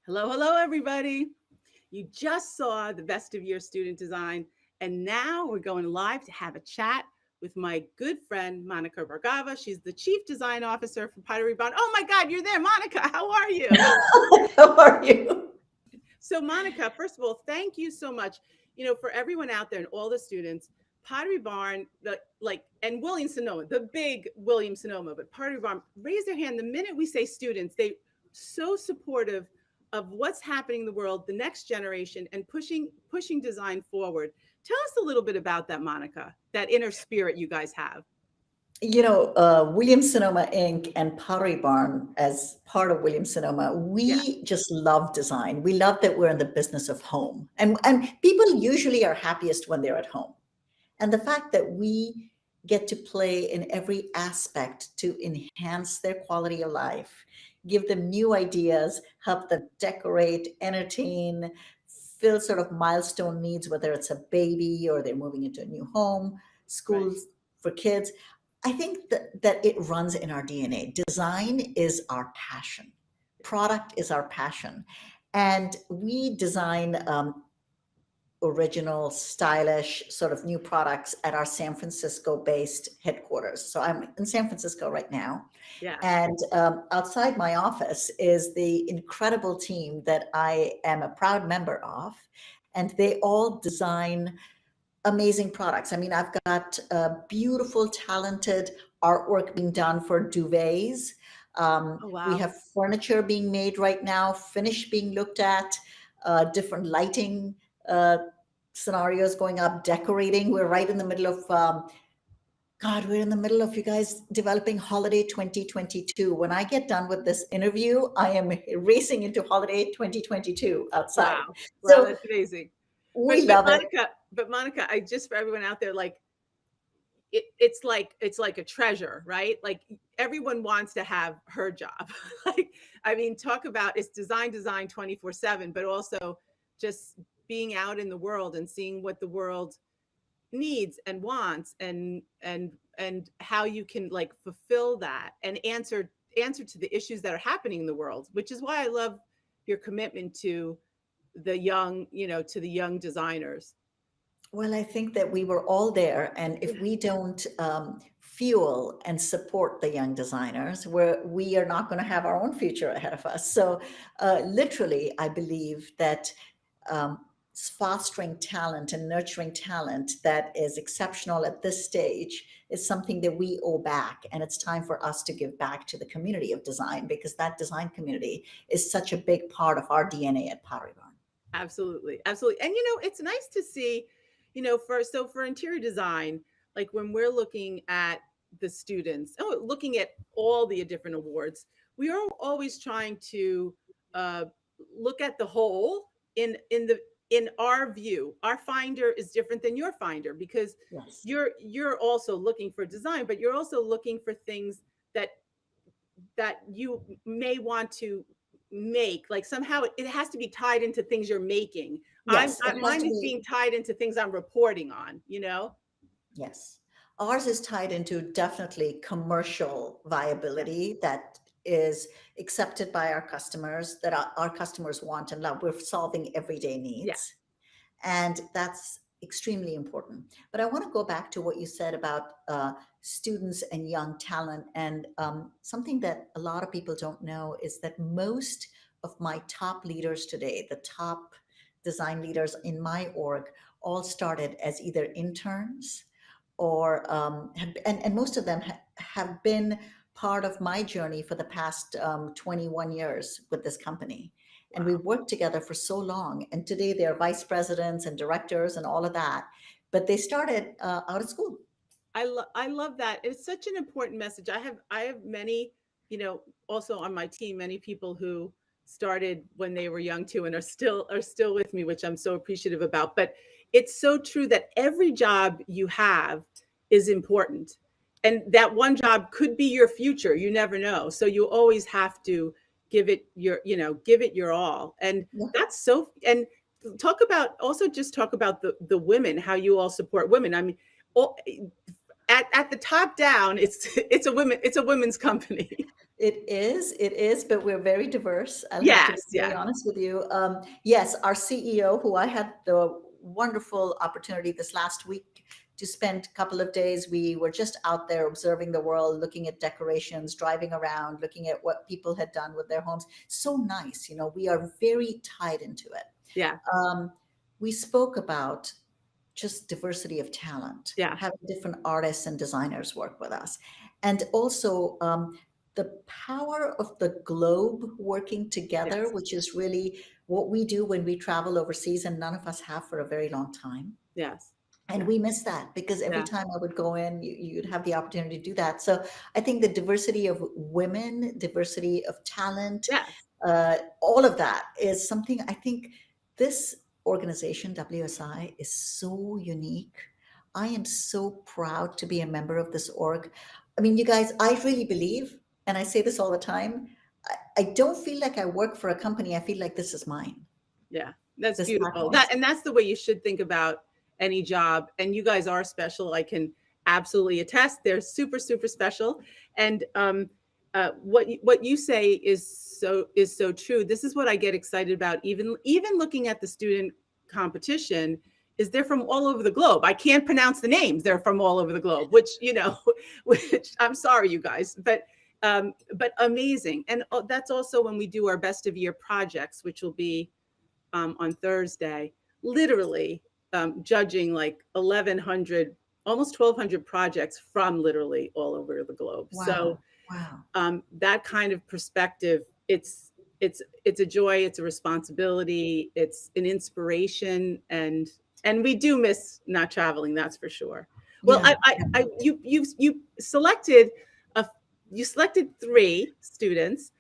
Hello, hello, everybody. You just saw the best of year student design, and now we're going live to have a chat with my good friend, Monica Bhargava. She's the Chief Design Officer for Pottery Barn. Oh my God, you're there, Monica. How are you? How are you? So, Monica, first of all, thank you so much. For everyone out there and all the students, Pottery Barn, and Williams-Sonoma, the big Williams-Sonoma, but Pottery Barn, raise their hand the minute we say students. They so supportive of what's happening in the world, the next generation, and pushing design forward. Tell us a little bit about that, Monica. That inner spirit you guys have. Williams-Sonoma Inc. and Pottery Barn, as part of Williams-Sonoma, Yeah, we just love design. We love that we're in the business of home. And people usually are happiest when they're at home. And the fact that we get to play in every aspect to enhance their quality of life, give them new ideas, help them decorate, entertain, fill sort of milestone needs, whether it's a baby or they're moving into a new home, right. schools for kids. I think that it runs in our DNA. Design is our passion. Product is our passion. And we design original, stylish, sort of new products at our San Francisco based headquarters. So I'm in San Francisco right now. Yeah. And outside my office is the incredible team that I am a proud member of. And they all design amazing products. I mean, I've got beautiful, talented artwork being done for duvets. Oh, We wow. have furniture being made right now, finish being looked at, different lighting uh, scenarios going up, decorating. We're right in the middle of, God, we're in the middle of you guys developing Holiday 2022. When I get done with this interview, I am racing into Holiday 2022 outside. Wow. Wow, So that's amazing. we But love it. Monica, I just for everyone out there, like it's like a treasure, right? Like everyone wants to have her job. Like, I mean, talk about it's design 24/7, but also just being out in the world and seeing what the world needs and wants and how you can like fulfill that and answer to the issues that are happening in the world, which is why I love your commitment to the young designers. Well, I think that we were all there, and if we don't fuel and support the young designers, we are not going to have our own future ahead of us. So, literally, I believe that um, fostering talent and nurturing talent that is exceptional at this stage is something that we owe back, and it's time for us to give back to the community of design because that design community is such a big part of our DNA at Pottery Barn. Absolutely. Absolutely. And it's nice to see, for interior design, like when we're looking at the students, looking at all the different awards, we are always trying to uh, look at the whole in our view. Our finder is different than your finder because Yes. you're also looking for design, but you're also looking for things that you may want to make, like somehow it has to be tied into things you're making. Yes, it has Mine to is be. being tied into things I'm reporting on. Yes. Ours is tied into definitely commercial viability that is accepted by our customers, that our customers want and love. We're solving everyday Yeah. needs. And that's extremely important. But I want to go back to what you said about students and young talent. And something that a lot of people don't know is that most of my top leaders today, the top design leaders in my org, all started as either interns or and most of them have been part of my journey for the past 21 years with this company. And we Wow. worked together for so long. And today they're vice presidents and directors and all of that. But they started out of school. I love that. It's such an important message. I have many, also on my team, many people who started when they were young too and are still with me, which I'm so appreciative about. But it's so true that every job you have is important. And that one job could be your future. You never know. So you always have to give it your all. And Yeah. that's so and talk about the women, how you all support women. I mean, all, at the top down, it's a women's company. It is, but we're very diverse. I'll have to be Yes, very yes, honest with you. Yes, our CEO, who I had the wonderful opportunity this last week to spend a couple of days, we were just out there observing the world, looking at decorations, driving around, looking at what people had done with their homes. So nice, you know, we are very tied into it. yeah, Um, we spoke about just diversity of talent, yeah, having different artists and designers work with us. And also the power of the globe working together, yes, which is really what we do when we travel overseas, and none of us have for a very long time. yes, And yeah, we miss that because every yeah, time I would go in, you'd have the opportunity to do that. So I think the diversity of women, diversity of talent, yes, all of that is something I think this organization, WSI, is so unique. I am so proud to be a member of this org. I mean, you guys, I really believe, and I say this all the time, I don't feel like I work for a company. I feel like this is mine, yeah. That's this beautiful. platform. And that's the way you should think about any job. And you guys are special. I can absolutely attest. They're super, super special. And what you say is so true. This is what I get excited about. Even looking at the student competition, is they're from all over the globe. I can't pronounce the names. They're from all over the globe, which which I'm sorry, you guys, but amazing. And that's also when we do our best of year projects, which will be on Thursday, literally judging like 1,100, almost 1,200 projects from literally all over the globe. So Wow. Wow. that kind of perspective, it's a joy, it's a responsibility, it's an inspiration, and we do miss not traveling. That's for sure. Well, Yeah. you selected a you selected three students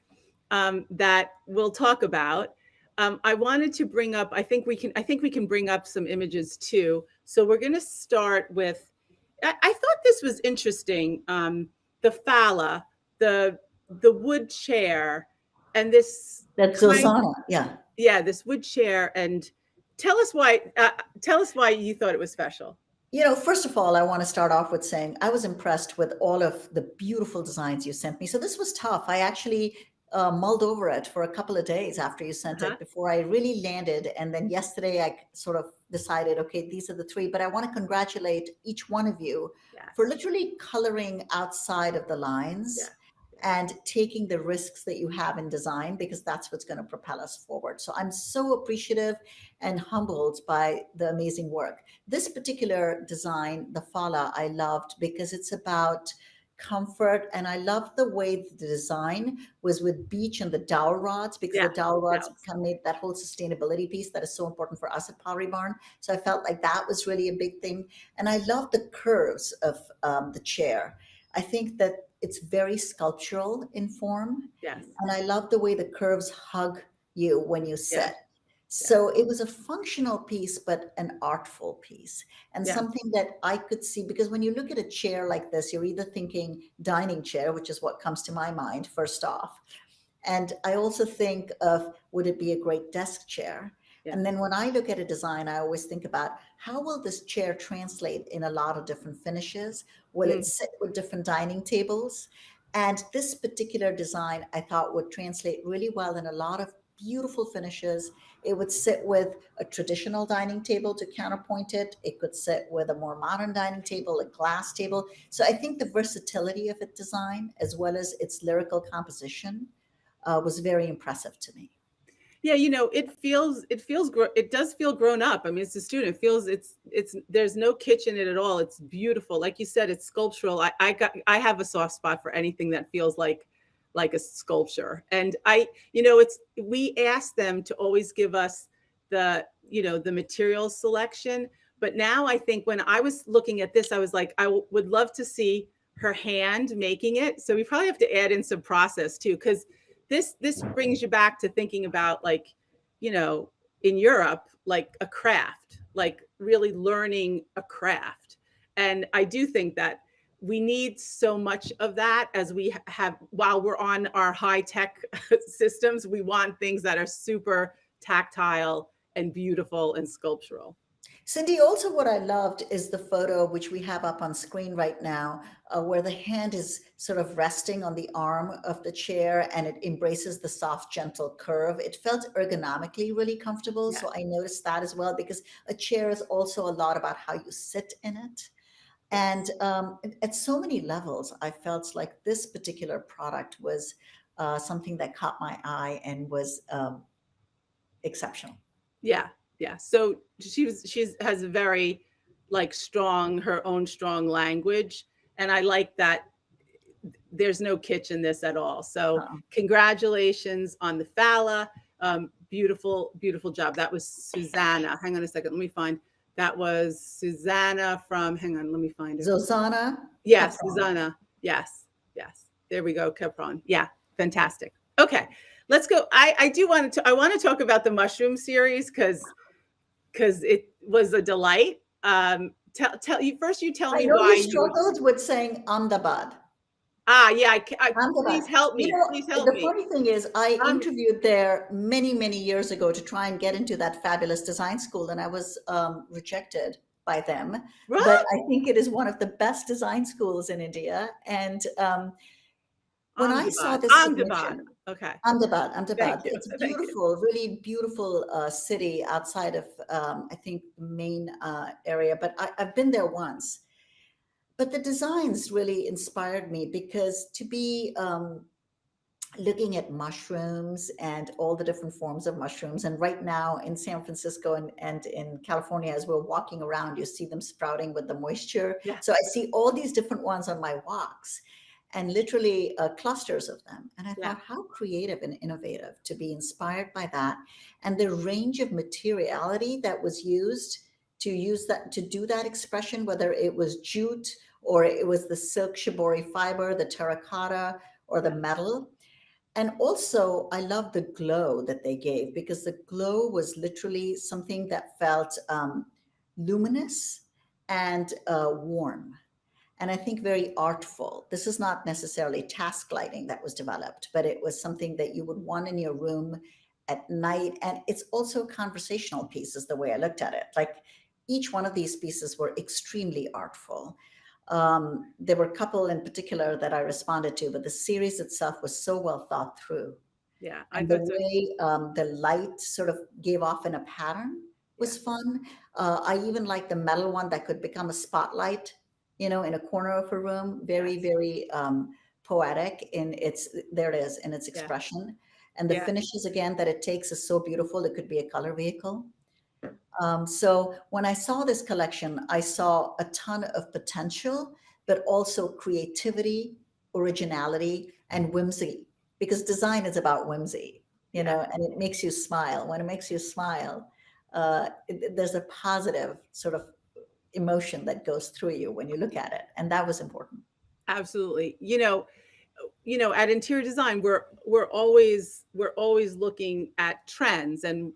that we'll talk about. I wanted to bring up. I think we can bring up some images too. So we're going to start with. I thought this was interesting. The Fala, the the wood chair, and this That's kind. Zosana. Yeah. Yeah, this wood chair. And tell us why. Tell us why you thought it was special. You know, first of all, I want to start off with saying I was impressed with all of the beautiful designs you sent me. So this was tough. I actually mulled over it for a couple of days after you sent Uh-huh. it before I really landed. And then yesterday, I sort of decided, okay, these are the three. But I want to congratulate each one of you for Yes. literally coloring outside of the Yeah. lines and taking the risks that you have in design, because that's what's going to propel us forward. So I'm so appreciative and humbled by the amazing work. This particular design, the Fala, I loved because it's about comfort, and I love the way the design was with beech and the dowel rods, because the Yeah. dowel rods Yes. kind of made that whole sustainability piece that is so important for us at Pottery Barn. So I felt like that was really a big thing. And I love the curves of the chair. I think that it's very sculptural in form, Yes. and I love the way the curves hug you when you Yeah. sit. Yeah. So it was a functional piece, but an artful piece, and Yeah. something that I could see, because when you look at a chair like this, you're either thinking dining chair, which is what comes to my mind first off. And I also think of, would it be a great desk chair? Yeah. And then when I look at a design, I always think about, how will this chair translate in a lot of different finishes? Will it Mm. sit with different dining tables? And this particular design I thought would translate really well in a lot of beautiful finishes. It would sit with a traditional dining table to counterpoint it. It could sit with a more modern dining table, a glass table. So I think the versatility of its design, as well as its lyrical composition, was very impressive to me. Yeah, it does feel grown up. I mean, it's a student. It feels it's there's no kitsch in it at all. It's beautiful. Like you said, it's sculptural. I have a soft spot for anything that feels like a sculpture. And it's we ask them to always give us the material selection. But now I think when I was looking at this, I was like, would love to see her hand making it. So we probably have to add in some process too, because this brings you back to thinking about like you know in Europe, like a craft, like really learning a craft. And I do think that we need so much of that as we have while we're on our high tech systems. We want things that are super tactile and beautiful and sculptural. Cindy, also what I loved is the photo, which we have up on screen right now, where the hand is sort of resting on the arm of the chair and it embraces the soft, gentle curve. It felt ergonomically really comfortable. Yeah. So I noticed that as well, because a chair is also a lot about how you sit in it. And Yes. at so many levels, I felt like this particular product was something that caught my eye and was exceptional. Yeah. Yeah. So she's has a very like strong, her own strong language. And I like that there's no kitsch in this at all. So Uh, congratulations on the Fala. Beautiful, beautiful job. That was Susanna. Hang on a second. Let me find. That was Susanna from, hang on, let me find her. Zozana Yes, Capron. Susanna. Yes, yes. There we go, Capron. Yeah, fantastic. Okay, let's go. I do want to, I want to talk about the mushroom series because it was a delight. Tell you first, you tell I me know you why you would. struggled with saying Ahmedabad. Yeah, Ahmedabad. please help You me. know, Please help the me. funny thing is, I Um, interviewed there many, many years ago to try and get into that fabulous design school, and I was rejected by them. But Rob, I think it is one of the best design schools in India. And when I saw this Ahmedabad. submission, Okay, Ahmedabad, thank you, it's a thank you. beautiful, really beautiful city outside of, I think, the main area. But I've been there once. But the designs really inspired me because to be looking at mushrooms and all the different forms of mushrooms. And right now in San Francisco and in California, as we're walking around, you see them sprouting with the moisture. Yeah, So I see all these different ones on my walks and literally clusters of them. And I yeah, thought, how creative and innovative to be inspired by that. And the range of materiality that was used to use that, to do that expression, whether it was jute or it was the silk shibori fiber, the terracotta, or the yeah, metal. And also, I love the glow that they gave because the glow was literally something that felt luminous and warm. And I think very artful. This is not necessarily task lighting that was developed, but it was something that you would want in your room at night. And it's also a conversational piece, is the way I looked at it. Like each one of these pieces were extremely artful. There were a couple in particular that I responded to, but the series itself was so well thought through. yeah. I And the thought so. way the light sort of gave off in a pattern Yeah, was fun. I even liked the metal one that could become a spotlight, you know, in a corner of a room. Very, yes, very poetic in its, there it is, in its yeah, expression. And the yeah, finishes again that it takes is so beautiful. It could be a color vehicle. So when I saw this collection, I saw a ton of potential, but also creativity, originality, and whimsy, because design is about whimsy, you yeah. know, and it makes you smile. When it makes you smile, there's a positive sort of emotion that goes through you when you look at it. And that was important. Absolutely. At interior design, we're always looking at trends and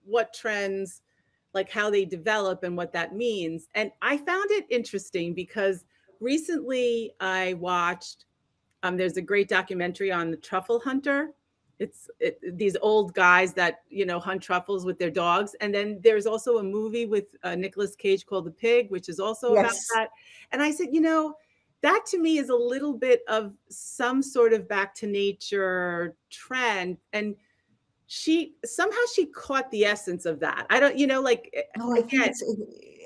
what trends, like how they develop and what that means. And I found it interesting because recently I watched there's a great documentary on the truffle hunter. These old guys that hunt truffles with their dogs, and then there's also a movie with Nicolas Cage called The Pig, which is also about Yes. that. And I said, that to me is a little bit of some sort of back to nature trend, and she caught the essence of that. I don't, No, I think again, it's,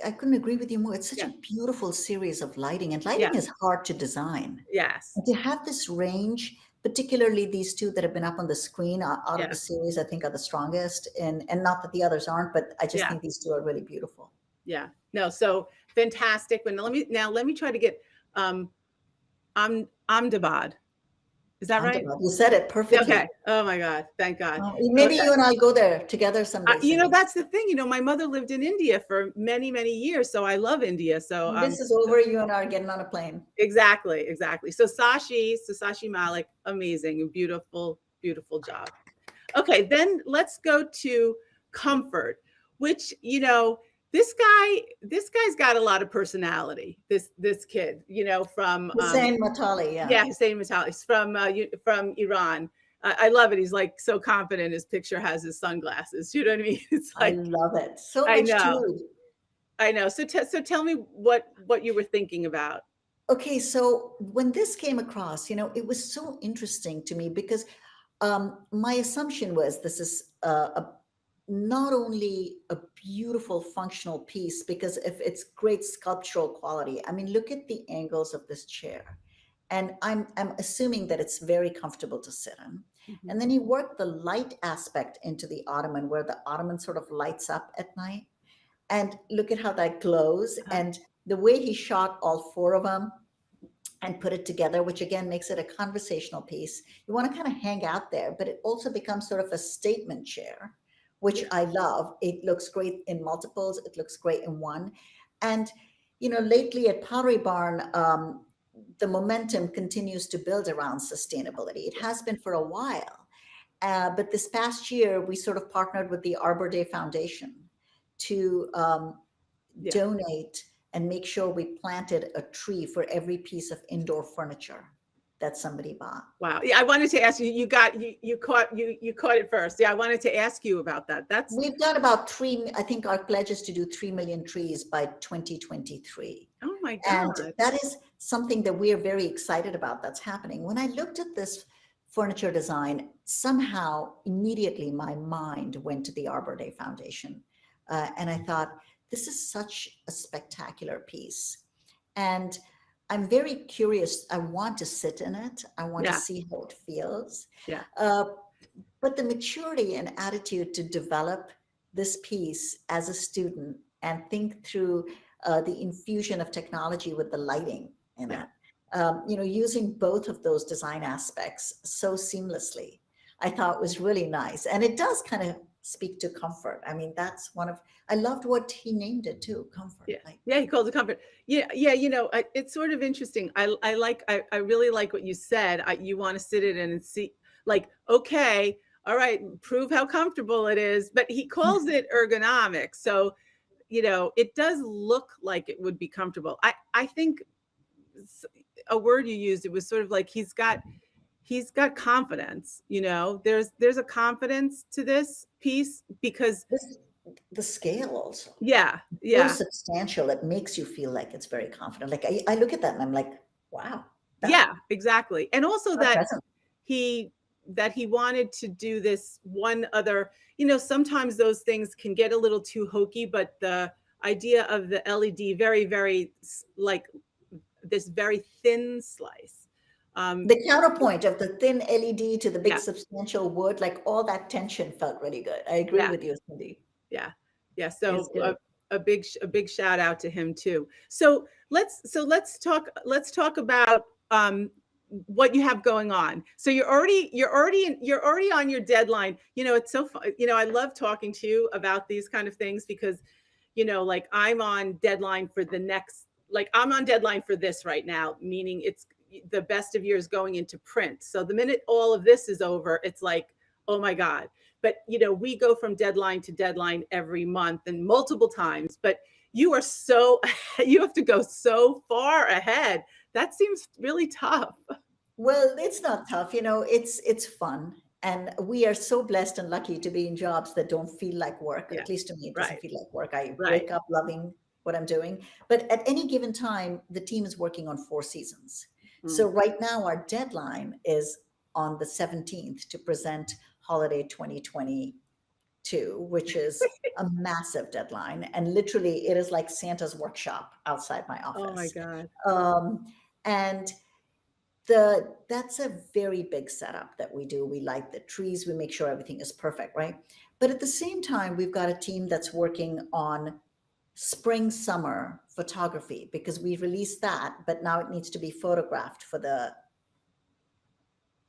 I couldn't agree with you more. It's such yeah, a beautiful series of lighting, and lighting yes, is hard to design. yes, And to have this range, particularly these two that have been up on the screen out of the yeah, series, I think are the strongest. And not that the others aren't, but I just yeah. think these two are really beautiful. Yeah. No, so fantastic. When let me try to get Ahmedabad. Is that right? Ahmedabad, you said it Okay. perfectly. Oh my God. Thank God. Maybe Okay. you and I'll go there together someday, Cindy. That's the thing. My mother lived in India for many, many years, so I love India. So When this is over, you and I are getting on a plane. exactly, exactly. So Sashi Malik, amazing, beautiful, beautiful job. Okay, then let's go to comfort, which this guy's got a lot of personality. This kid, from Hussein Matali, yeah. yeah, Hussein Matali. He's from Iran. I love it. He's like so confident. His picture has his sunglasses. You know what I mean? It's I like love it. So I much know. too. I know. So so tell me what you were thinking about. Okay, so when this came across, it was so interesting to me because my assumption was this is not only a beautiful functional piece, because if it's great sculptural quality, I mean, look at the angles of this chair. And I'm assuming that it's very comfortable to sit in. Mhm. And then he worked the light aspect into the ottoman, where the ottoman sort of lights up at night. And look at how that glows. Uh-huh. And the way he shot all four of them and put it together, which again makes it a conversational piece. You want to kind of hang out there, but it also becomes sort of a statement chair, which Yeah. I love. It looks great in multiples, it looks great in one. And, lately at Pottery Barn, the momentum continues to build around sustainability. It has been for a while. But this past year, we sort of partnered with the Arbor Day Foundation to Yeah. donate and make sure we planted a tree for every piece of indoor furniture that somebody bought. Wow. Yeah, I wanted to ask you. You caught it first. Yeah, I wanted to ask you about that. That's We've done about I think our pledge is to do 3 million trees by 2023. oh my And God. that is something that we are very excited about that's happening. When I looked at this furniture design, somehow immediately my mind went to the Arbor Day Foundation. And I thought, this is such a spectacular piece. And I'm very curious. I want to sit in it. I want to Yeah. see how it feels. Yeah. But the maturity and attitude to develop this piece as a student and think through the infusion of technology with the lighting in Yeah. it, using both of those design aspects so seamlessly, I thought was really nice. And it does kind of speak to comfort. I mean, that's I loved what he named it too, comfort. Yeah. Like, Yeah. He calls it comfort. Yeah. Yeah. It's sort of interesting. I really like what you said. You want to sit it in and see, like, okay, all right, prove how comfortable it is. But he calls it ergonomic. So, it does look like it would be comfortable. I think a word you used, it was sort of like he's got confidence. There's a confidence to this piece because the scale also. yeah, So yeah. substantial, it makes you feel like it's very confident. Like I look at that and I'm like, wow, Yeah, exactly. And also not that present. he he wanted to do this one other, sometimes those things can get a little too hokey, but the idea of the LED, very, very like this very thin slice. The counterpoint of the thin LED to the big Yeah, substantial wood, like all that tension felt really good. I agree yeah, with you, Cindy. yeah, yeah. It's So good. a big shout out to him too. So let's talk about what you have going on. So you're already on your deadline. It's so fun. I love talking to you about these kind of things because like I'm on deadline for this right now, meaning it's the best of years going into print. So the minute all of this is over, it's like, oh my God. But we go from deadline to deadline every month and multiple times, but you are so you have to go so far ahead. That seems really tough. Well, it's not tough, it's fun. And we are so blessed and lucky to be in jobs that don't feel like work. Yeah. At least to me, it doesn't Right. feel like work. I Right. wake up loving what I'm doing. But at any given time, the team is working on 4 seasons. So Mm. right now, our deadline is on the 17th to present Holiday 2022, which is a massive deadline. And literally, it is like Santa's workshop outside my Oh my office. God. And that's a very big setup that we do. We light the trees, we make sure everything is perfect, right? But at the same time, we've got a team that's working on spring summer photography because we released that, but now it needs to be photographed for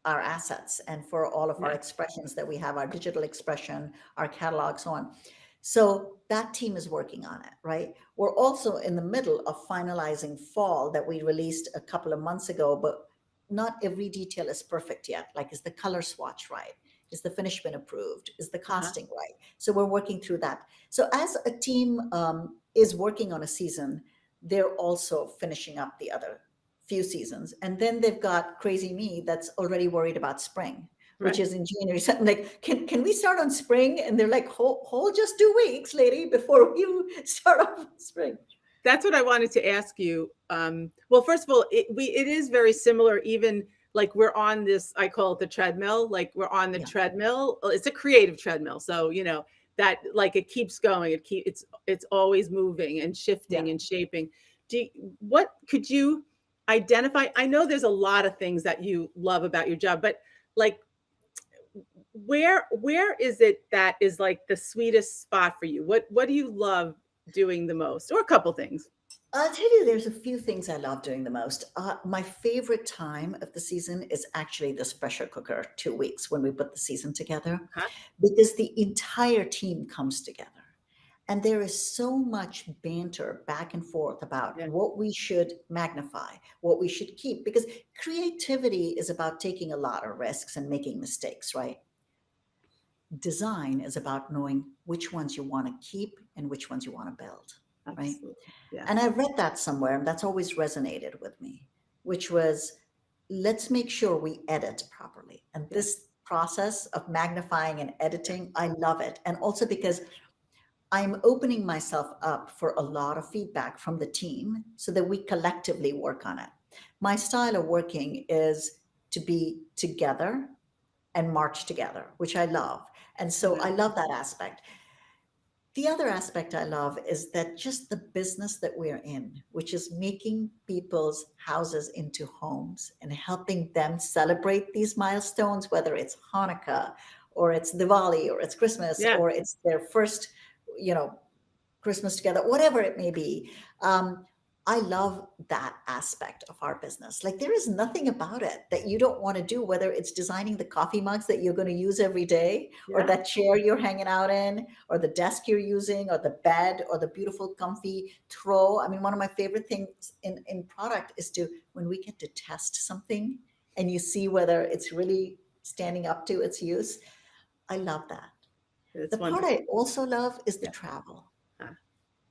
our assets and for all of our Yeah. expressions that we have, our digital expression, our catalog, so on. So that team is working on it, right? We're also in the middle of finalizing fall that we released a couple of months ago, but not every detail is perfect yet. Like, is the color swatch right? Is the finish been approved? Is the Uh-huh. costing right? So we're working through that. So as a team is working on a season, they're also finishing up the other few seasons. And then they've got crazy me that's already worried about spring, which Right. is in January. So I'm like, can we start on spring? And they're like, hold just 2 weeks, lady, before you start off with spring. That's what I wanted to ask you. Well, first of all, it is very similar. Even like we're on this, I call it the treadmill. Like we're on the Yeah, treadmill. It's a creative treadmill, so that like it keeps going. It's always moving and yeah. shifting and shaping. What could you identify? I know there's a lot of things that you love about your job, but like where is it that is like the sweetest spot for you? What do you love doing the most, or a couple things? I'll tell you, there's a few things I love doing the most. My favorite time of the season is actually this pressure cooker 2 weeks when we put the season together, Huh? because the entire team comes together. And there is so much banter back and forth about Yeah. what we should magnify, what we should keep, because creativity is about taking a lot of risks and making mistakes, right? Design is about knowing which ones you want to keep and which ones you want to build, right? Absolutely. And I Yes. read that somewhere, and that's always resonated with me, which was, let's make sure we edit properly. And Yeah. this process of magnifying and editing, I love it. And also because I'm opening myself up for a lot of feedback from the team so that we collectively work on it. My style of working is to be together and march together, which I love. And so I Right. love that aspect. The other aspect I love is that just the business that we're in, which is making people's houses into homes and helping them celebrate these milestones, whether it's Hanukkah or it's Diwali or it's Christmas Yeah. or it's their first, you know, Christmas together, whatever it may be. I love that aspect of our business. Like there is nothing about it that you don't want to do, whether it's designing the coffee mugs that you're going to use every day, or Yeah. that chair you're hanging out in, or the desk you're using, or the bed, or the beautiful comfy throw. I mean, one of my favorite things in product is to, when we get to test something and you see whether it's really standing up to its use. I love that. The It's part wonderful. I also love is the Yeah. travel. Ah,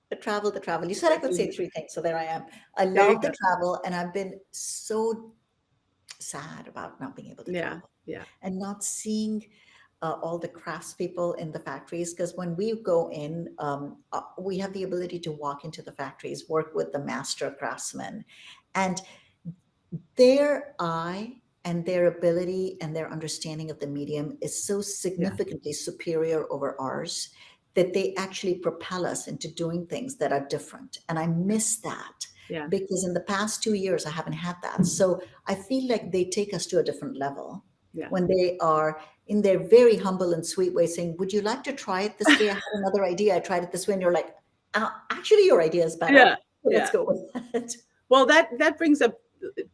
The travel. You said I could say mhm. three things, so there I am. I There you love the go. travel, and I've been so sad about not being able to Yeah. travel Yeah. and not seeing all the craftspeople in the factories. Because when we go in, we have the ability to walk into the factories, work with the master craftsmen, and their eye and their ability and their understanding of the medium is so Yeah. significantly superior over ours that they actually propel us into doing things that are different. And I miss that Yeah. because in the past 2 years, I haven't had that. So I feel like they take us to a different level Yeah. when they are in their very humble and sweet way saying, would you like to try it this way? I had another idea. I tried it this way. And you're like, actually, your idea is better. Yeah. So let's Yeah. go with that. Well, that brings up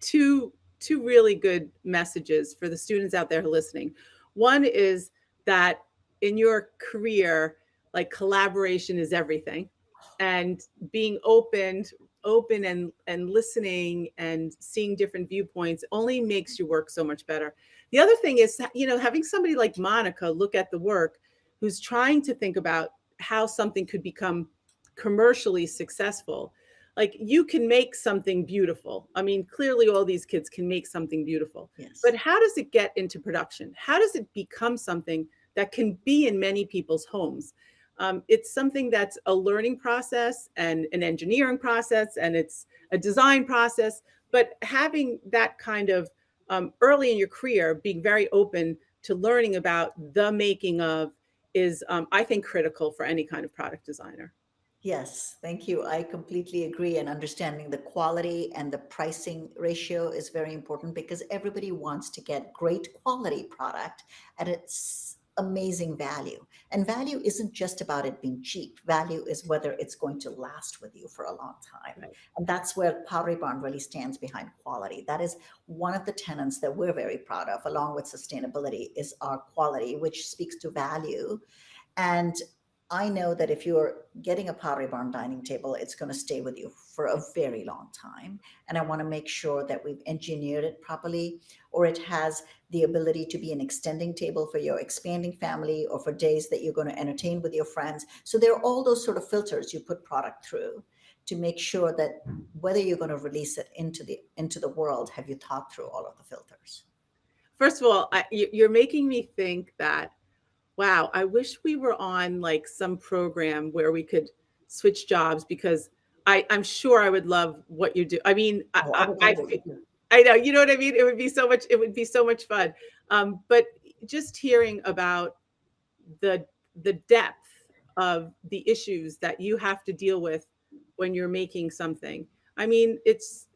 two really good messages for the students out there listening. One is that in your career, like collaboration is everything, and being open and listening and seeing different viewpoints only makes your work so much better. The other thing is, having somebody like Monica look at the work, who's trying to think about how something could become commercially successful. Like you can make something beautiful. I mean, clearly all these kids can make something beautiful. But Yes. how does it get into production? How does it become something that can be in many people's homes? It's something that's a learning process and an engineering process, and it's a design process. But having that kind of early in your career, being very open to learning about the making of is, I think, critical for any kind of product designer. Yes, thank you. I completely agree. And understanding the quality and the pricing ratio is very important because everybody wants to get great quality product at its amazing value. And value isn't just about it being cheap. Value is whether it's going to last with you for a long time. Right. And that's where Pottery Barn really stands behind quality. That is one of the tenets that we're very proud of, along with sustainability, is our quality, which speaks to value. And I know that if you're getting a Pottery Barn dining table, it's going to stay with you for a very long time. And I want to make sure that we've engineered it properly, or it has the ability to be an extending table for your expanding family or for days that you're going to entertain with your friends. So there are all those sort of filters you put product through to make sure that whether you're going to release it into the world, have you thought through all of the filters? First of all, you're making me think that, wow, I wish we were on like some program where we could switch jobs, because I'm sure I would love what you do. I mean, Oh, I would love what you do. I know, you know what I mean? It would be so much fun. But just hearing about the the depth of the issues that you have to deal with when you're making something. I mean, it's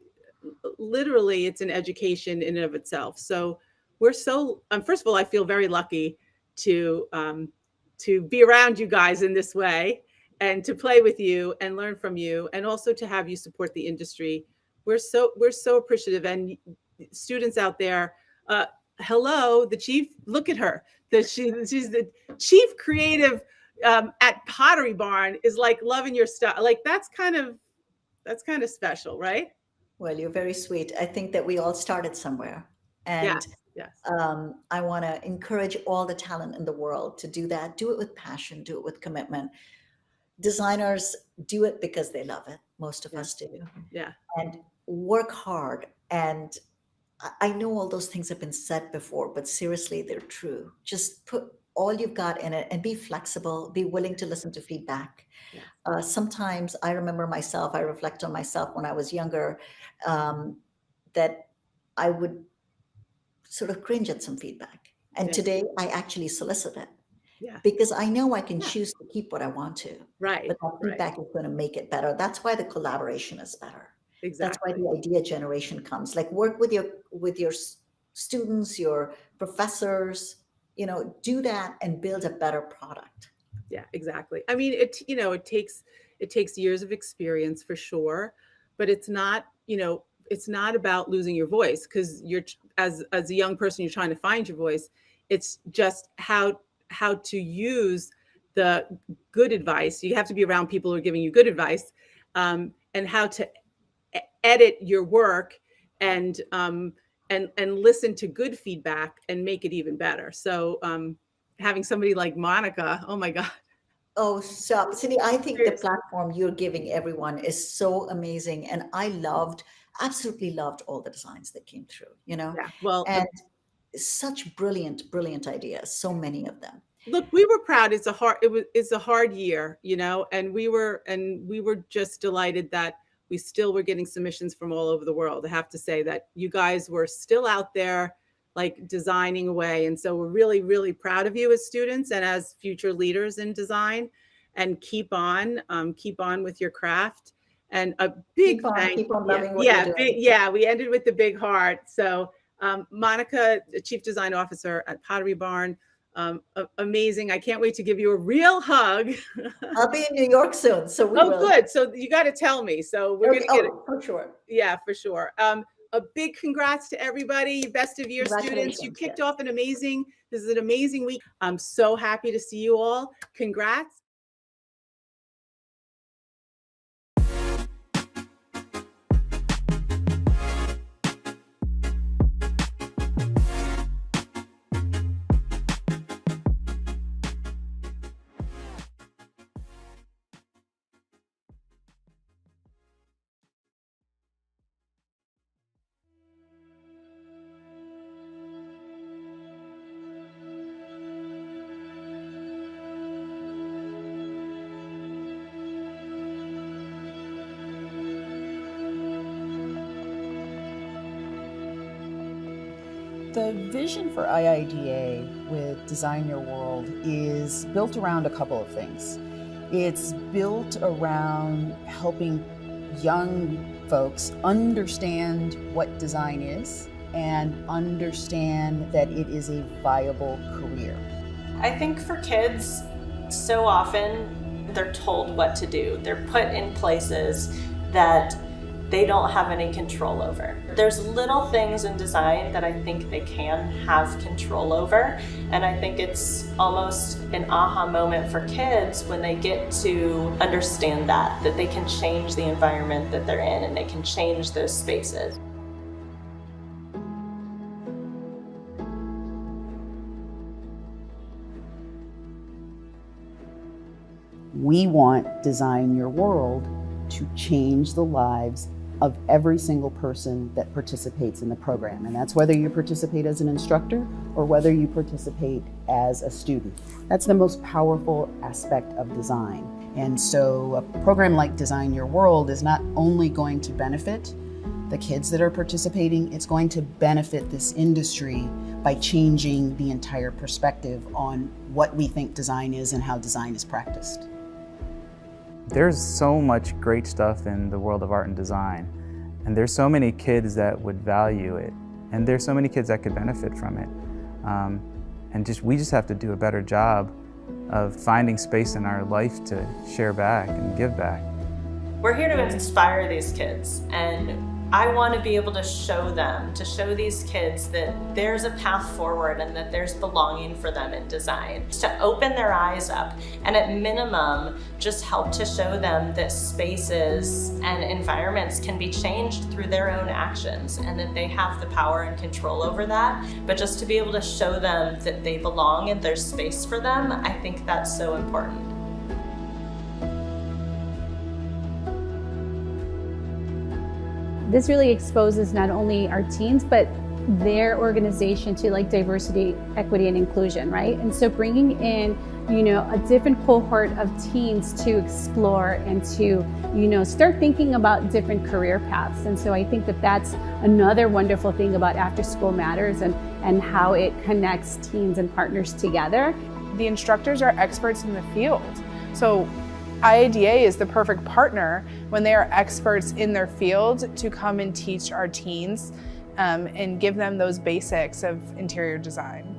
literally, it's an education in and of itself. So we're so first of all, I feel very lucky to be around you guys in this way, and to play with you and learn from you, and also to have you support the industry. We're so appreciative. And students out there, uh, hello, the chief. Look at her. She's the chief creative at Pottery Barn, is like loving your stuff. Like that's kind of special, right? Well, you're very sweet. I think that we all started somewhere. And Yes, yes, I want to encourage all the talent in the world to do that. Do it with passion, do it with commitment. Designers do it because they love it. Most of yeah, us do. yeah, And work hard. And I know all those things have been said before, but seriously, they're true. Just put all you've got in it and be flexible, be willing to listen to feedback. yeah, Sometimes I remember myself, I reflect on myself when I was younger, um, that I would sort of cringe at some feedback. And yeah, today I actually solicit it yeah, because I know I can yeah. choose to keep what I want to, Right, but that right, feedback is going to make it better. That's why the collaboration is better. That's why exactly. the idea generation comes. Like work with your students, your professors, do that and build a better product. Yeah, exactly. I mean, it takes years of experience for sure, but it's not about losing your voice, because as a young person, you're trying to find your voice. It's just how to use the good advice. You have to be around people who are giving you good advice, and how to edit your work, and listen to good feedback and make it even better. So having somebody like Monica, oh my God. Oh, so Cindy, I think the Seriously. platform you're giving everyone is so amazing. And I absolutely loved all the designs that came through, Yeah. Well, and such brilliant, brilliant ideas, so many of them. look, we were proud. It's a hard year, and we were just delighted that we still were getting submissions from all over the world. I have to say that you guys were still out there, like, designing away. And so we're really, really proud of you as students and as future leaders in design. And keep on with your craft. And a big thank Keep on yeah, loving what you're yeah, doing. yeah. We ended with the big heart. So Monica, the Chief Design Officer at Pottery Barn, amazing. I can't wait to give you a real hug. I'll be in New York soon, so we Oh, will. good. So you got to tell me. So we're going Okay. to get it. Oh, for sure. Yeah, for sure. A big congrats to everybody. Best of year students. You Congratulations. kicked Yes. off this is an amazing week. I'm so happy to see you all. Congrats. The vision for IIDA with Design Your World is built around a couple of things. It's built around helping young folks understand what design is and understand that it is a viable career. I think for kids, so often they're told what to do. They're put in places that they don't have any control over. There's little things in design that I think they can have control over, and I think it's almost an aha moment for kids when they get to understand that they can change the environment that they're in and they can change those spaces. We want Design Your World to change the lives of every single person that participates in the program. And that's whether you participate as an instructor or whether you participate as a student. That's the most powerful aspect of design. And so a program like Design Your World is not only going to benefit the kids that are participating, it's going to benefit this industry by changing the entire perspective on what we think design is and how design is practiced. There's so much great stuff in the world of art and design, and there's so many kids that would value it, and there's so many kids that could benefit from it. And we just have to do a better job of finding space in our life to share back and give back. We're here to inspire these kids, and I want to be able to show these kids that there's a path forward and that there's belonging for them in design. To open their eyes up and at minimum, just help to show them that spaces and environments can be changed through their own actions and that they have the power and control over that. But just to be able to show them that they belong and there's space for them, I think that's so important. This really exposes not only our teens, but their organization to like diversity, equity, and inclusion, right? And so bringing in, a different cohort of teens to explore and to, start thinking about different career paths. And so I think that that's another wonderful thing about After School Matters and how it connects teens and partners together. The instructors are experts in the field. So IADA is the perfect partner when they are experts in their field to come and teach our teens and give them those basics of interior design.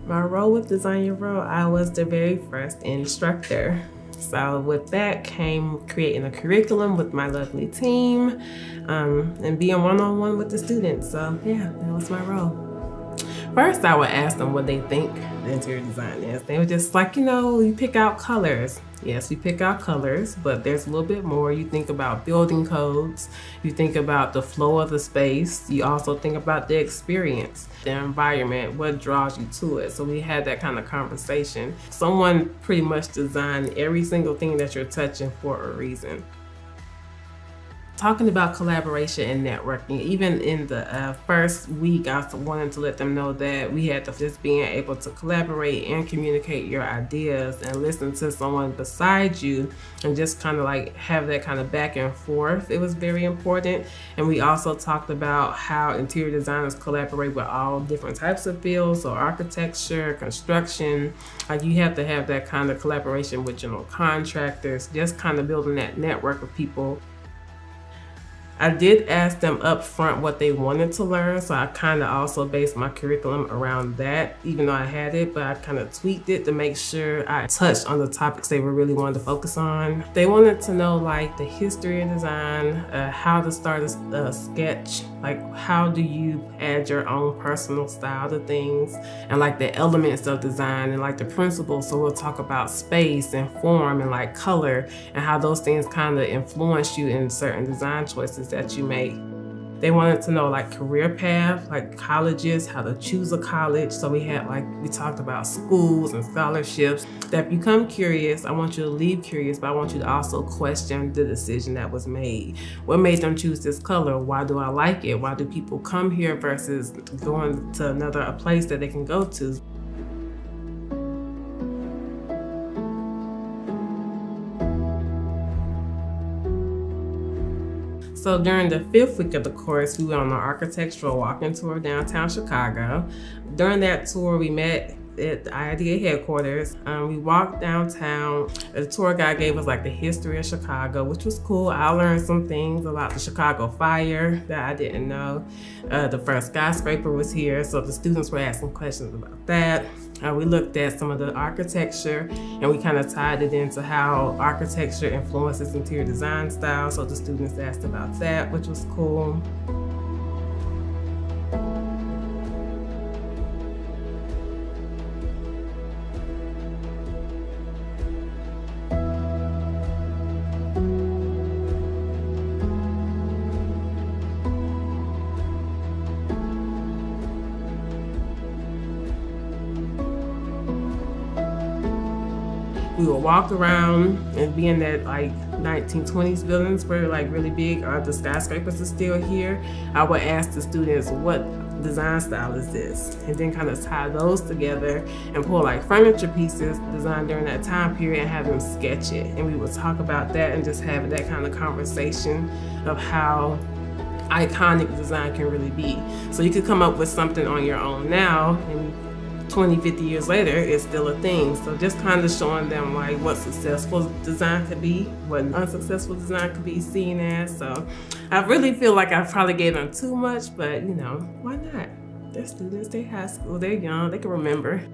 My role with Design Your World, I was the very first instructor. So with that came creating a curriculum with my lovely team and being one-on-one with the students. So yeah, that was my role. First, I would ask them what they think the interior design is. They were just like, you pick out colors. Yes, we pick out colors, but there's a little bit more. You think about building codes. You think about the flow of the space. You also think about the experience, the environment, what draws you to it. So we had that kind of conversation. Someone pretty much designed every single thing that you're touching for a reason. Talking about collaboration and networking, even in the first week, I wanted to let them know that we had to just being able to collaborate and communicate your ideas and listen to someone beside you and just kind of like have that kind of back and forth. It was very important. And we also talked about how interior designers collaborate with all different types of fields, so architecture, construction. Like you have to have that kind of collaboration with general contractors, just kind of building that network of people. I did ask them up front what they wanted to learn, so I kind of also based my curriculum around that, even though I had it, but I kind of tweaked it to make sure I touched on the topics they were really wanting to focus on. They wanted to know like the history of design, how to start a sketch, like how do you add your own personal style to things, and like the elements of design and like the principles. So we'll talk about space and form and like color and how those things kind of influence you in certain design choices that you make. They wanted to know like career path, like colleges, how to choose a college. So we talked about schools and scholarships. That if you come curious, I want you to leave curious, but I want you to also question the decision that was made. What made them choose this color? Why do I like it? Why do people come here versus going to a place that they can go to? So during the 5th week of the course, we went on an architectural walking tour of downtown Chicago. During that tour, we met at the IIDA headquarters. We walked downtown. The tour guide gave us like the history of Chicago, which was cool. I learned some things about the Chicago fire that I didn't know. The first skyscraper was here, so the students were asking questions about that. We looked at some of the architecture and we kind of tied it into how architecture influences interior design style. So the students asked about that, which was cool. We would walk around and be in that like 1920s buildings where like really big, the skyscrapers are still here. I would ask the students, what design style is this? And then kind of tie those together and pull like furniture pieces designed during that time period and have them sketch it. And we would talk about that and just have that kind of conversation of how iconic design can really be. So you could come up with something on your own now, and 20, 50 years later, it's still a thing. So just kind of showing them like what successful design could be, what unsuccessful design could be seen as. So I really feel like I probably gave them too much, but you know, why not? They're students, they're high school, they're young, they can remember.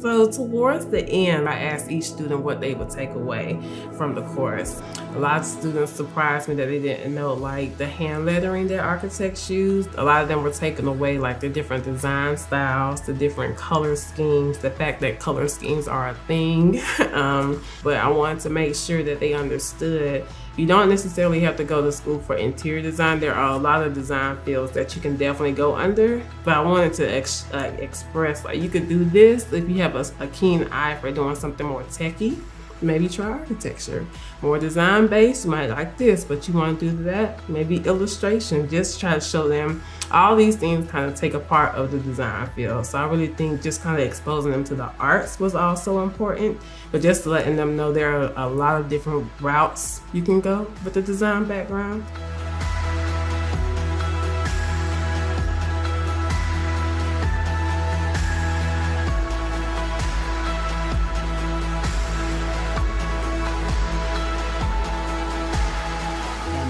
So towards the end, I asked each student what they would take away from the course. A lot of students surprised me that they didn't know like the hand lettering that architects used. A lot of them were taking away like the different design styles, the different color schemes, the fact that color schemes are a thing. But I wanted to make sure that they understood you don't necessarily have to go to school for interior design. There are a lot of design fields that you can definitely go under, but I wanted to express like you could do this if you have a keen eye for doing something more techy. Maybe try architecture. More design based, you might like this, but you want to do that, maybe illustration. Just try to show them all these things kind of take a part of the design field. So I really think just kind of exposing them to the arts was also important, but just letting them know there are a lot of different routes you can go with the design background.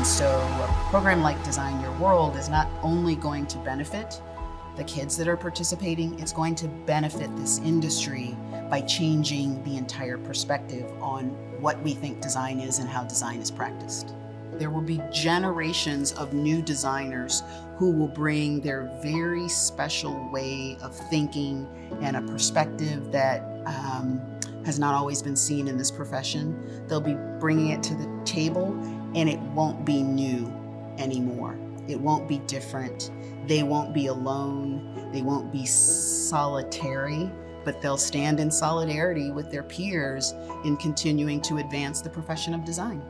So a program like Design Your World is not only going to benefit the kids that are participating, it's going to benefit this industry by changing the entire perspective on what we think design is and how design is practiced. There will be generations of new designers who will bring their very special way of thinking and a perspective that has not always been seen in this profession. They'll be bringing it to the table, and it won't be new anymore. It won't be different. They won't be alone. They won't be solitary, but they'll stand in solidarity with their peers in continuing to advance the profession of design.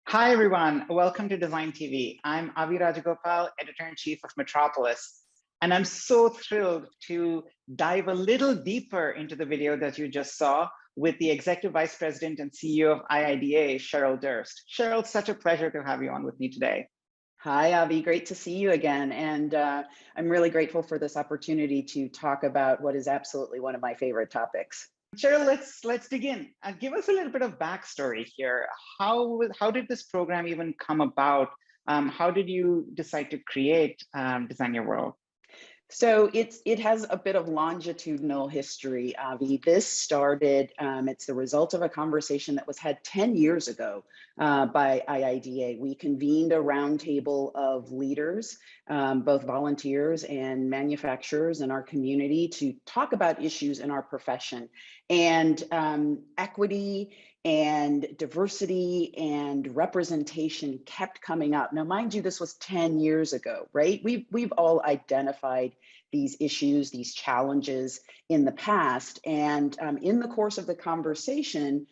Hi, everyone. Welcome to DesignTV. I'm Avi Rajagopal, Editor-in-Chief of Metropolis. And I'm so thrilled to dive a little deeper into the video that you just saw with the Executive Vice President and CEO of IIDA, Cheryl Durst. Cheryl, it's such a pleasure to have you on with me today. Hi, Avi. Great to see you again. And I'm really grateful for this opportunity to talk about what is absolutely one of my favorite topics. Cheryl, let's dig in. Give us a little bit of backstory here. How did this program even come about? How did you decide to create Design Your World? So it has a bit of longitudinal history, Avi. This started, it's the result of a conversation that was had 10 years ago by IIDA. We convened a roundtable of leaders, both volunteers and manufacturers in our community, to talk about issues in our profession. And equity and diversity and representation kept coming up. Now, mind you, this was 10 years ago, right? We've all identified these issues, these challenges in the past. And in the course of the conversation,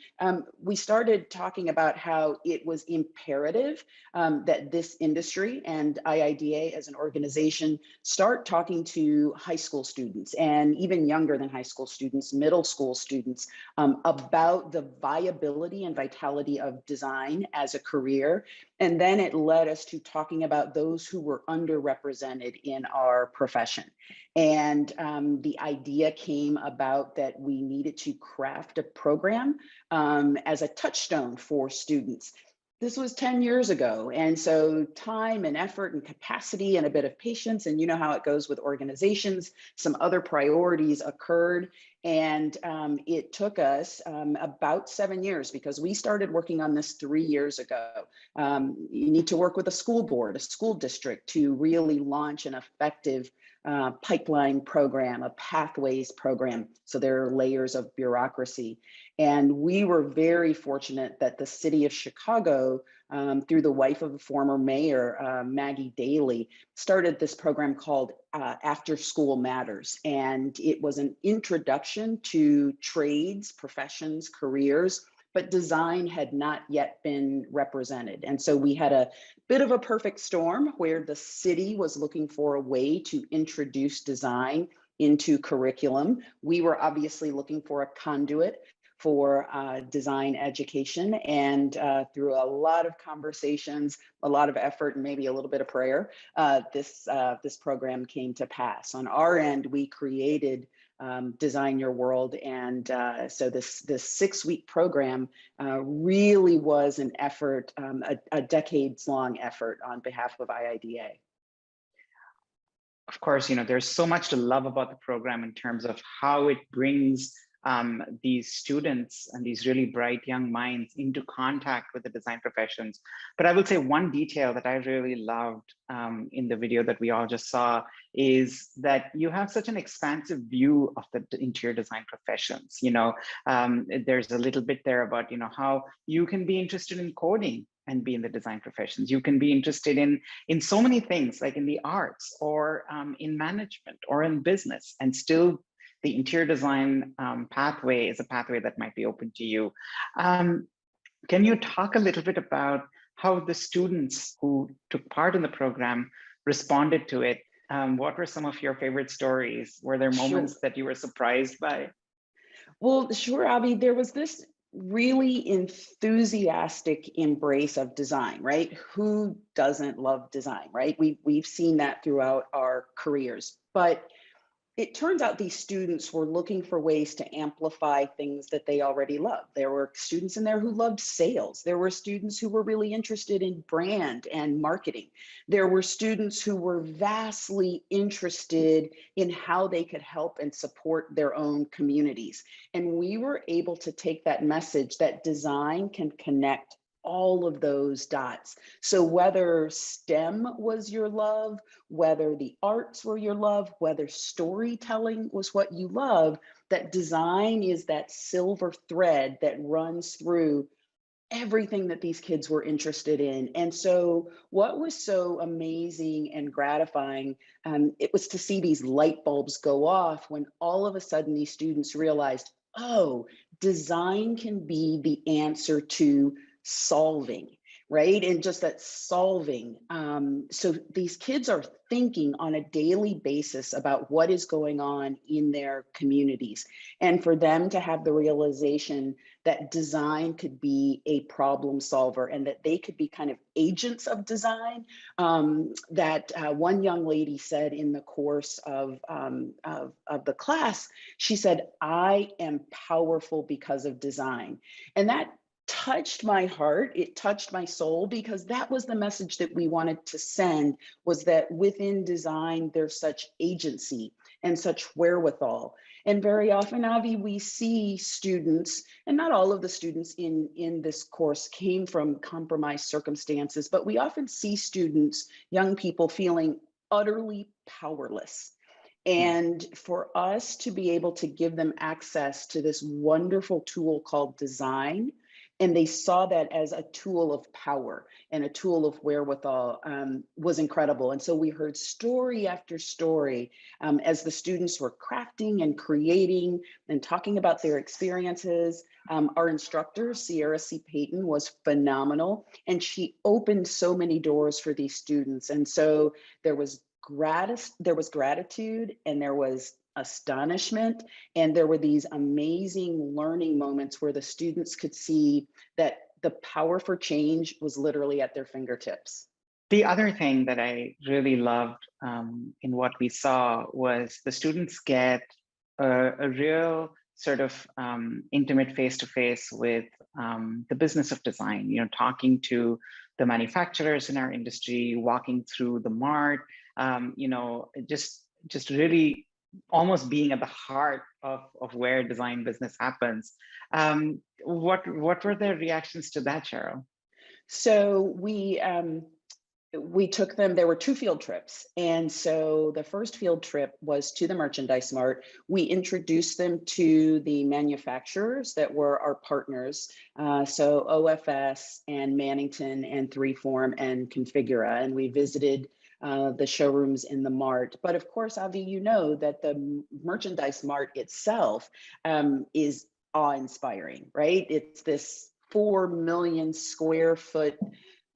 we started talking about how it was imperative that this industry and IIDA as an organization start talking to high school students and even younger than high school students, middle school students, about the viability viability and vitality of design as a career. And then it led us to talking about those who were underrepresented in our profession. And the idea came about that we needed to craft a program as a touchstone for students. This was 10 years ago. And so time and effort and capacity and a bit of patience, and you know how it goes with organizations, some other priorities occurred. And it took us about 7 years, because we started working on this 3 years ago. You need to work with a school board, a school district, to really launch an effective pipeline program, a pathways program. So there are layers of bureaucracy. And we were very fortunate that the city of Chicago, through the wife of the former mayor, Maggie Daley, started this program called After School Matters. And it was an introduction to trades, professions, careers, but design had not yet been represented. And so we had a bit of a perfect storm where the city was looking for a way to introduce design into curriculum. We were obviously looking for a conduit for design education, and through a lot of conversations, a lot of effort, and maybe a little bit of prayer, this program came to pass. On our end, we created Design Your World, and so this 6-week program really was an effort, a decades-long effort on behalf of IIDA. Of course, there's so much to love about the program in terms of how it brings these students and these really bright young minds into contact with the design professions. But I will say one detail that I really loved in the video that we all just saw is that you have such an expansive view of the interior design professions. There's a little bit there about how you can be interested in coding and be in the design professions. You can be interested in so many things, like in the arts or in management or in business, and still the interior design pathway is a pathway that might be open to you. Can you talk a little bit about how the students who took part in the program responded to it? What were some of your favorite stories? Were there moments that you were surprised by? Well, sure, Avi. There was this really enthusiastic embrace of design, right? Who doesn't love design, right? We've seen that throughout our careers, but it turns out these students were looking for ways to amplify things that they already loved. There were students in there who loved sales. There were students who were really interested in brand and marketing. There were students who were vastly interested in how they could help and support their own communities. And we were able to take that message that design can connect all of those dots. So whether STEM was your love, whether the arts were your love, whether storytelling was what you love, that design is that silver thread that runs through everything that these kids were interested in. And so what was so amazing and gratifying, it was to see these light bulbs go off when all of a sudden these students realized, oh, design can be the answer to solving, right? And just that solving. So these kids are thinking on a daily basis about what is going on in their communities. And for them to have the realization that design could be a problem solver and that they could be kind of agents of design, that one young lady said in the course of the class, she said, "I am powerful because of design." And that touched my heart. It touched my soul, because that was the message that we wanted to send, was that within design, there's such agency and such wherewithal. And very often, Avi, we see students, and not all of the students in this course came from compromised circumstances, but we often see students, young people, feeling utterly powerless. And for us to be able to give them access to this wonderful tool called design, and they saw that as a tool of power and a tool of wherewithal, was incredible. And so we heard story after story as the students were crafting and creating and talking about their experiences. Our instructor, Sierra C. Payton, was phenomenal, and she opened so many doors for these students. And so there was there was gratitude, and there was astonishment, and there were these amazing learning moments where the students could see that the power for change was literally at their fingertips. The other thing that I really loved in what we saw was the students get a real sort of intimate face-to-face with the business of design, you know, talking to the manufacturers in our industry, walking through the mart, you know, just really almost being at the heart of where design business happens. What were their reactions to that, Cheryl? So we took them, there were 2 field trips. And so the first field trip was to the merchandise mart. We introduced them to the manufacturers that were our partners. So OFS and Mannington and 3Form and Configura. And we visited the showrooms in the mart. But of course, Avi, you know that the merchandise mart itself is awe-inspiring, right? It's this 4 million square foot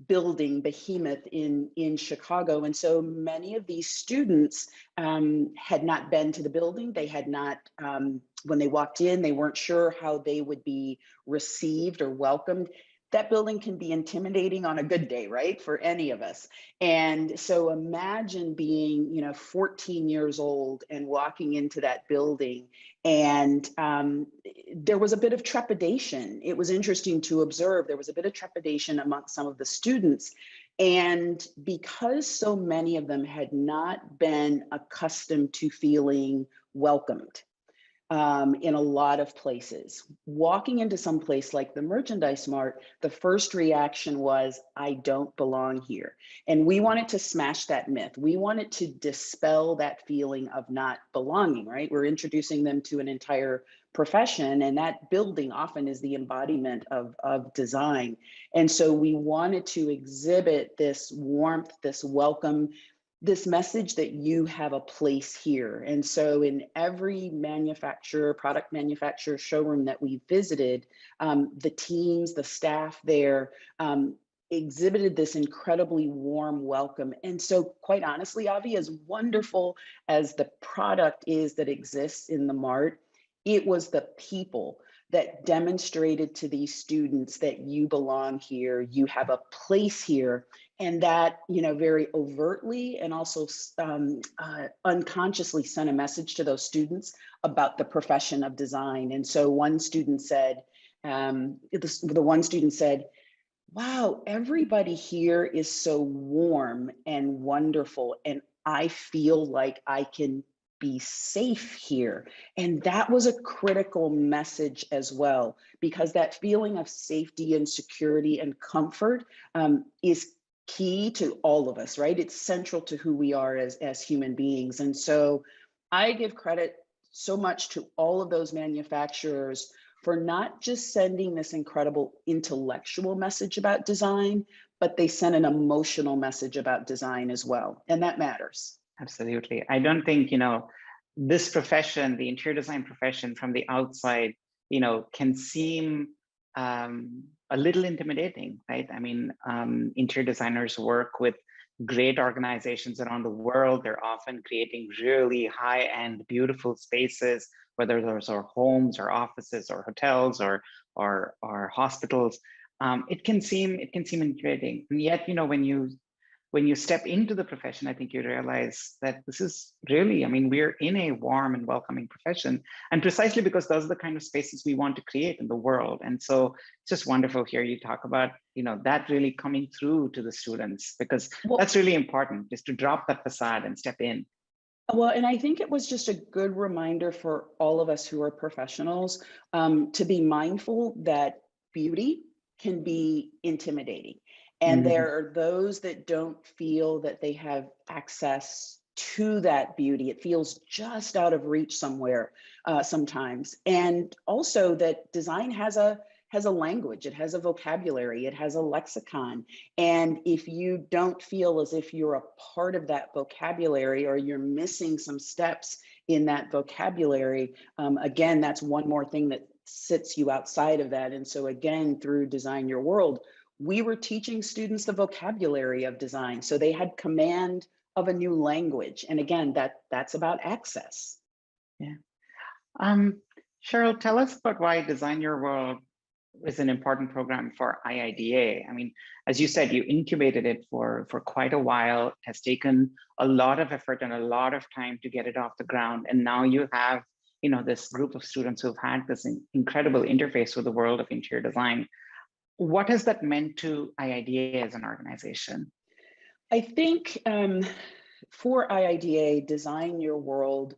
building behemoth in Chicago. And so many of these students had not been to the building. They had not, when they walked in, they weren't sure how they would be received or welcomed. That building can be intimidating on a good day, right? For any of us. And so imagine being, you know, 14 years old and walking into that building. And there was a bit of trepidation. It was interesting to observe. There was a bit of trepidation amongst some of the students. And because so many of them had not been accustomed to feeling welcomed, in a lot of places. Walking into some place like the merchandise mart, the first reaction was, I don't belong here. And we wanted to smash that myth. We wanted to dispel that feeling of not belonging, right? We're introducing them to an entire profession, and that building often is the embodiment of design. And so we wanted to exhibit this warmth, this welcome, this message that you have a place here. And so in every product manufacturer showroom that we visited, the teams, the staff there exhibited this incredibly warm welcome. And so quite honestly, Avi, as wonderful as the product is that exists in the mart, it was the people that demonstrated to these students that you belong here, you have a place here, and that, you know, very overtly and also unconsciously sent a message to those students about the profession of design. And so one student said, the one student said, wow, everybody here is so warm and wonderful, and I feel like I can be safe here. And that was a critical message as well, because that feeling of safety and security and comfort is key to all of us, right? It's central to who we are as human beings. And so I give credit so much to all of those manufacturers for not just sending this incredible intellectual message about design, but they sent an emotional message about design as well. And that matters. Absolutely. I don't think, you know, this profession, the interior design profession from the outside, you know, can seem a little intimidating, right? I mean, interior designers work with great organizations around the world. They're often creating really high-end, beautiful spaces, whether those are homes or offices or hotels or hospitals. It can seem intimidating, and yet, you know, when you step into the profession, I think you realize that this is really, I mean, we're in a warm and welcoming profession, and precisely because those are the kind of spaces we want to create in the world. And so it's just wonderful here you talk about, you know, that really coming through to the students, because that's really important, just to drop that facade and step in. Well, and I think it was just a good reminder for all of us who are professionals to be mindful that beauty can be intimidating. And there are those that don't feel that they have access to that beauty. It feels just out of reach somewhere sometimes. And also that design has a language, it has a vocabulary, it has a lexicon. And if you don't feel as if you're a part of that vocabulary, or you're missing some steps in that vocabulary, again, that's one more thing that sits you outside of that. And so again, through Design Your World, we were teaching students the vocabulary of design. So they had command of a new language. And again, that's about access. Yeah. Cheryl, tell us about why Design Your World is an important program for IIDA. I mean, as you said, you incubated it for quite a while. It has taken a lot of effort and a lot of time to get it off the ground. And now you have, this group of students who've had this incredible interface with the world of interior design. What has that meant to IIDA as an organization? I think for IIDA, Design Your World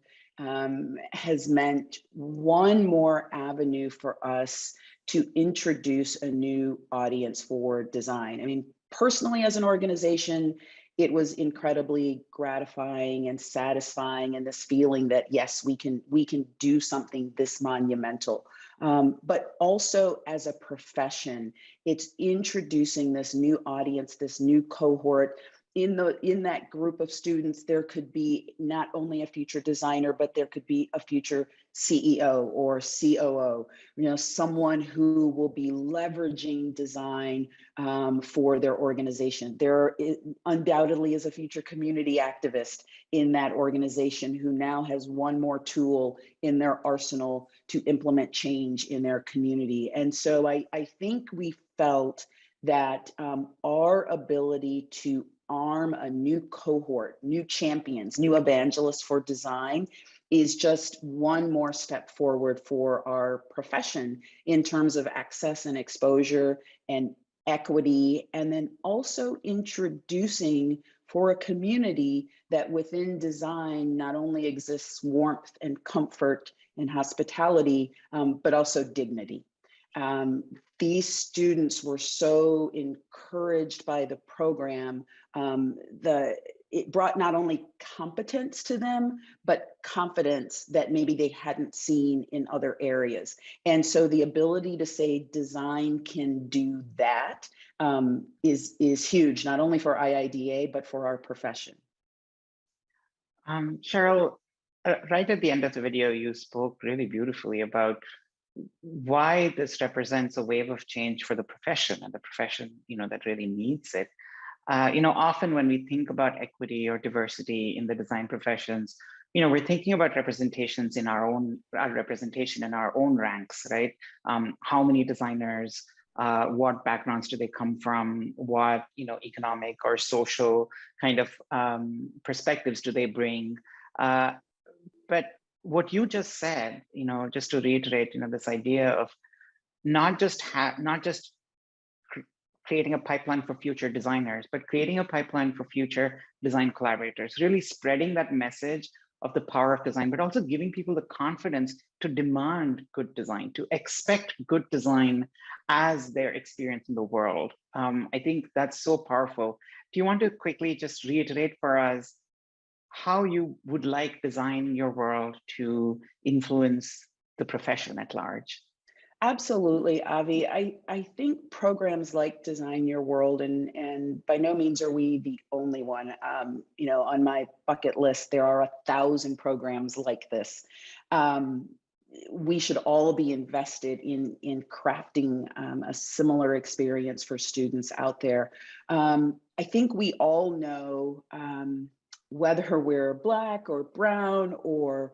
has meant one more avenue for us to introduce a new audience for design. I mean, personally, as an organization, it was incredibly gratifying and satisfying, and this feeling that yes, we can do something this monumental. But also as a profession, it's introducing this new audience, this new cohort. In that group of students, there could be not only a future designer, but there could be a future CEO or COO, someone who will be leveraging design for their organization. There undoubtedly is a future community activist in that organization who now has one more tool in their arsenal to implement change in their community. And so I think we felt that our ability to arm a new cohort, new champions, new evangelists for design is just one more step forward for our profession in terms of access and exposure and equity, and then also introducing for a community that within design not only exists warmth and comfort and hospitality, but also dignity. These students were so encouraged by the program. It brought not only competence to them, but confidence that maybe they hadn't seen in other areas. And so the ability to say design can do that is huge, not only for IIDA, but for our profession. Cheryl, right at the end of the video, you spoke really beautifully about why this represents a wave of change for the profession, and the profession, that really needs it. Often when we think about equity or diversity in the design professions, we're thinking about representations in our representation in our own ranks, right? How many designers, what backgrounds do they come from? What, economic or social kind of perspectives do they bring? But what you just said, just to reiterate, this idea of not just creating a pipeline for future designers, but creating a pipeline for future design collaborators, really spreading that message of the power of design, but also giving people the confidence to demand good design, to expect good design as their experience in the world. I think that's so powerful. Do you want to quickly just reiterate for us how you would like Design Your World to influence the profession at large? Absolutely, Avi. I think programs like Design Your World, and by no means are we the only one. On my bucket list, there are 1,000 programs like this. We should all be invested in crafting a similar experience for students out there. I think we all know, whether we're Black or brown or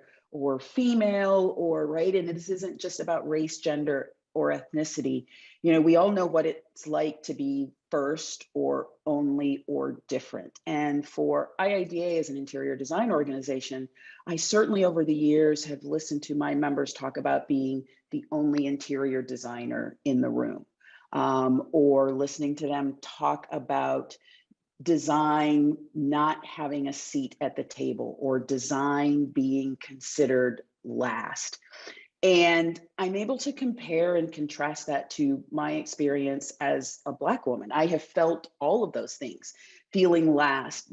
female or right, and this isn't just about race, gender, or ethnicity. We all know what it's like to be first or only or different. And for IIDA as an interior design organization, I certainly over the years have listened to my members talk about being the only interior designer in the room, or listening to them talk about design not having a seat at the table, or design being considered last. And I'm able to compare and contrast that to my experience as a Black woman. I have felt all of those things, feeling last,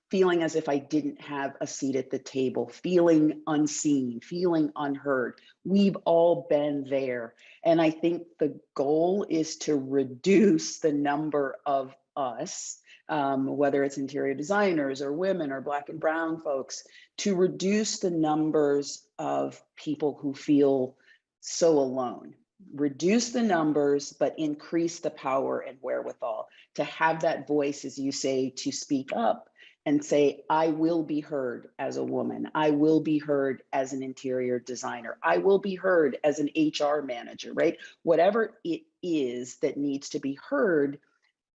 feeling as if I didn't have a seat at the table, feeling unseen, feeling unheard. We've all been there. And I think the goal is to reduce the number of us, whether it's interior designers or women or Black and brown folks, to reduce the numbers of people who feel so alone. Reduce the numbers, but increase the power and wherewithal to have that voice, as you say, to speak up and say, I will be heard as a woman. I will be heard as an interior designer. I will be heard as an HR manager, right? Whatever it is that needs to be heard,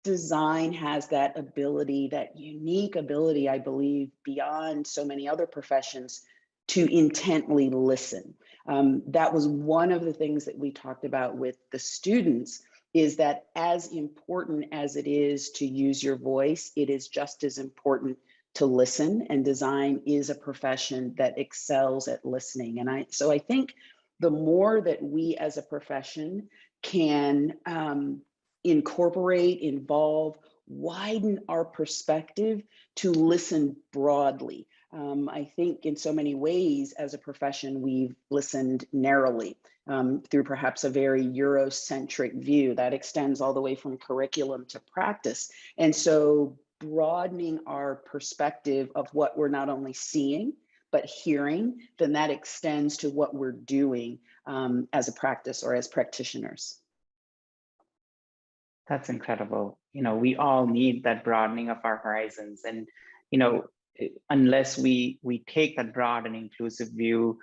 design has that ability, that unique ability, I believe, beyond so many other professions, to intently listen. That was one of the things that we talked about with the students, is that as important as it is to use your voice, it is just as important to listen, and design is a profession that excels at listening. And so I think the more that we as a profession can incorporate, involve, widen our perspective to listen broadly. I think in so many ways as a profession, we've listened narrowly through perhaps a very Eurocentric view that extends all the way from curriculum to practice. And so broadening our perspective of what we're not only seeing, but hearing, then that extends to what we're doing as a practice or as practitioners. That's incredible. You know, we all need that broadening of our horizons. And, you know, unless we take that broad and inclusive view,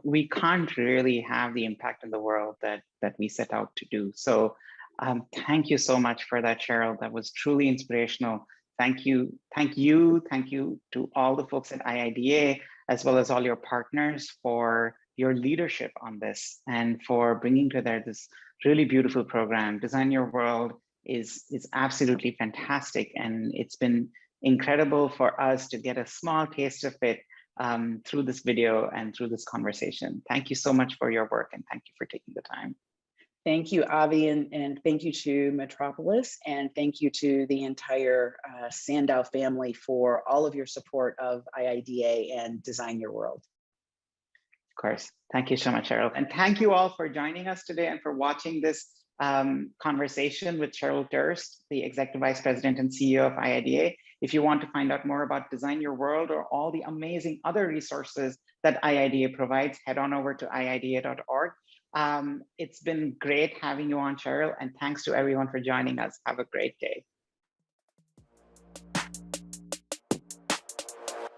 we can't really have the impact in the world that we set out to do. So thank you so much for that, Cheryl. That was truly inspirational. Thank you to all the folks at IIDA, as well as all your partners, for your leadership on this and for bringing together this really beautiful program. Design Your World is absolutely fantastic, and it's been incredible for us to get a small taste of it through this video and through this conversation. Thank you so much for your work, and thank you for taking the time. Thank you, Avi, and thank you to Metropolis, and thank you to the entire SANDOW family for all of your support of IIDA and Design Your World. Of course. Thank you so much, Cheryl. And thank you all for joining us today and for watching this conversation with Cheryl Durst, the Executive Vice President and CEO of IIDA. If you want to find out more about Design Your World or all the amazing other resources that IIDA provides, head on over to iida.org. It's been great having you on, Cheryl, and thanks to everyone for joining us. Have a great day.